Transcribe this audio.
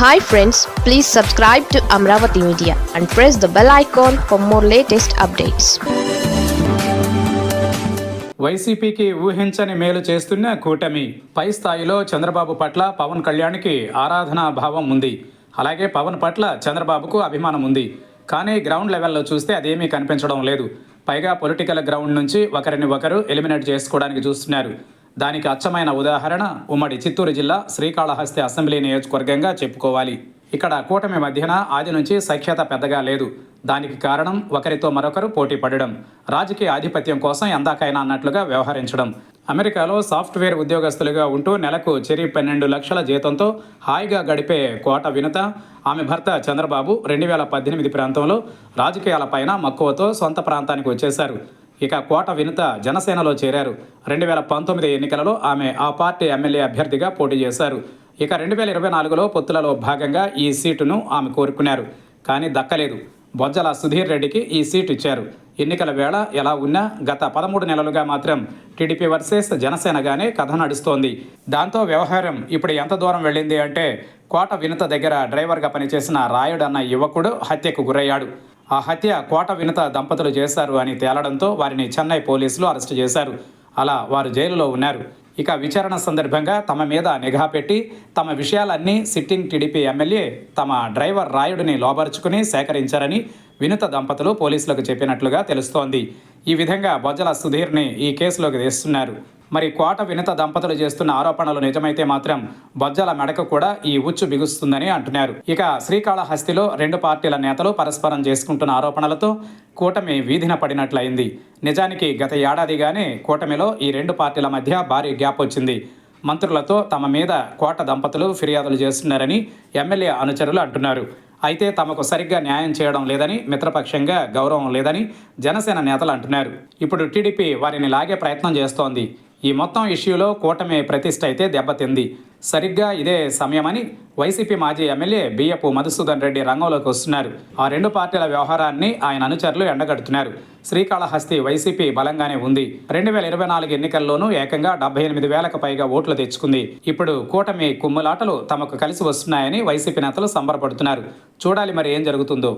Hi friends, please subscribe to Amravati Media and press the bell icon for more latest updates. వైసీపీకి ఊహించని మేలు చేస్తున్న కూటమి. పై స్థాయిలో చంద్రబాబు పట్ల పవన్ కళ్యాణ్కి ఆరాధనా భావం ఉంది. అలాగే పవన్ పట్ల చంద్రబాబుకు అభిమానం ఉంది. కానీ గ్రౌండ్ లెవెల్లో చూస్తే అదేమీ కనిపించడం లేదు. పైగా పొలిటికల్ గ్రౌండ్ నుంచి ఒకరిని ఒకరు ఎలిమినేట్ చేసుకోవడానికి చూస్తున్నారు. దానికి అచ్చమైన ఉదాహరణ ఉమ్మడి చిత్తూరు జిల్లా శ్రీకాళహస్తి అసెంబ్లీ నియోజకవర్గంగా చెప్పుకోవాలి. ఇక్కడ కూటమి మధ్యన ఆది నుంచి సఖ్యత పెద్దగా లేదు. దానికి కారణం ఒకరితో మరొకరు పోటీ పడడం, రాజకీయ ఆధిపత్యం కోసం ఎందాకైనా అన్నట్లుగా వ్యవహరించడం. అమెరికాలో సాఫ్ట్వేర్ ఉద్యోగస్తులుగా ఉంటూ నెలకు చెరి 12 లక్షల జీతంతో హాయిగా గడిపే కోట వినుత, ఆమె భర్త చంద్రబాబు 2018 ప్రాంతంలో రాజకీయాలపైన మక్కువతో సొంత ప్రాంతానికి వచ్చేశారు. ఇక కోట వినుత జనసేనలో చేరారు. 2019 ఎన్నికలలో ఆమె ఆ పార్టీ ఎమ్మెల్యే అభ్యర్థిగా పోటీ చేశారు. ఇక 2024లో పొత్తులలో భాగంగా ఈ సీటును ఆమె కోరుకున్నారు. కానీ దక్కలేదు. బొజ్జల సుధీర్ రెడ్డికి ఈ సీటు ఇచ్చారు. ఎన్నికల వేళ ఎలా ఉన్నా గత 13 నెలలుగా మాత్రం టీడీపీ వర్సెస్ జనసేనగానే కథ నడుస్తోంది. దాంతో వ్యవహారం ఇప్పుడు ఎంత దూరం వెళ్ళింది అంటే కోట వినుత దగ్గర డ్రైవర్గా పనిచేసిన రాయుడు అన్న యువకుడు హత్యకు గురయ్యాడు. ఆ హత్య కోట వినుత దంపతులు చేశారు అని తేలడంతో వారిని చెన్నై పోలీసులు అరెస్టు చేశారు. అలా వారు జైలులో ఉన్నారు. ఇక విచారణ సందర్భంగా తమ మీద నిఘా పెట్టి తమ విషయాలన్నీ సిట్టింగ్ టీడీపీ ఎమ్మెల్యే తమ డ్రైవర్ రాయుడిని లోబరుచుకుని సేకరించారని వినుత దంపతులు పోలీసులకు చెప్పినట్లుగా తెలుస్తోంది. ఈ విధంగా బొజ్జల సుధీర్ని ఈ కేసులోకి తెస్తున్నారు. మరి కోట వినుత దంపతులు చేస్తున్న ఆరోపణలు నిజమైతే మాత్రం బొజ్జల మెడకు కూడా ఈ ఉచ్చు బిగుస్తుందని అంటున్నారు. ఇక శ్రీకాళహస్తిలో 2 పార్టీల నేతలు పరస్పరం చేసుకుంటున్న ఆరోపణలతో కూటమి వీధిన పడినట్లయింది. నిజానికి గత ఏడాదిగానే కూటమిలో ఈ 2 పార్టీల మధ్య భారీ గ్యాప్ వచ్చింది. మంత్రులతో తమ మీద కోట దంపతులు ఫిర్యాదులు చేస్తున్నారని ఎమ్మెల్యే అనుచరులు అంటున్నారు. అయితే తమకు సరిగ్గా న్యాయం చేయడం లేదని, మిత్రపక్షంగా గౌరవం లేదని జనసేన నేతలు అంటున్నారు. ఇప్పుడు టీడీపీ వారిని లాగే ప్రయత్నం చేస్తోంది. ఈ మొత్తం ఇష్యూలో కూటమి ప్రతిష్ఠ అయితే దెబ్బతింది. సరిగ్గా ఇదే సమయమని వైసీపీ మాజీ ఎమ్మెల్యే బియ్యపు మధుసూదన్ రెడ్డి రంగంలోకి వస్తున్నారు. ఆ 2 పార్టీల వ్యవహారాన్ని ఆయన అనుచరులు ఎండగడుతున్నారు. శ్రీకాళహస్తి వైసీపీ బలంగానే ఉంది. 2024 ఎన్నికల్లోనూ ఏకంగా 78,000కు పైగా ఓట్లు తెచ్చుకుంది. ఇప్పుడు కూటమి కుమ్ములాటలు తమకు కలిసి వస్తున్నాయని వైసీపీ నేతలు సంబరపడుతున్నారు. చూడాలి మరి ఏం జరుగుతుందో.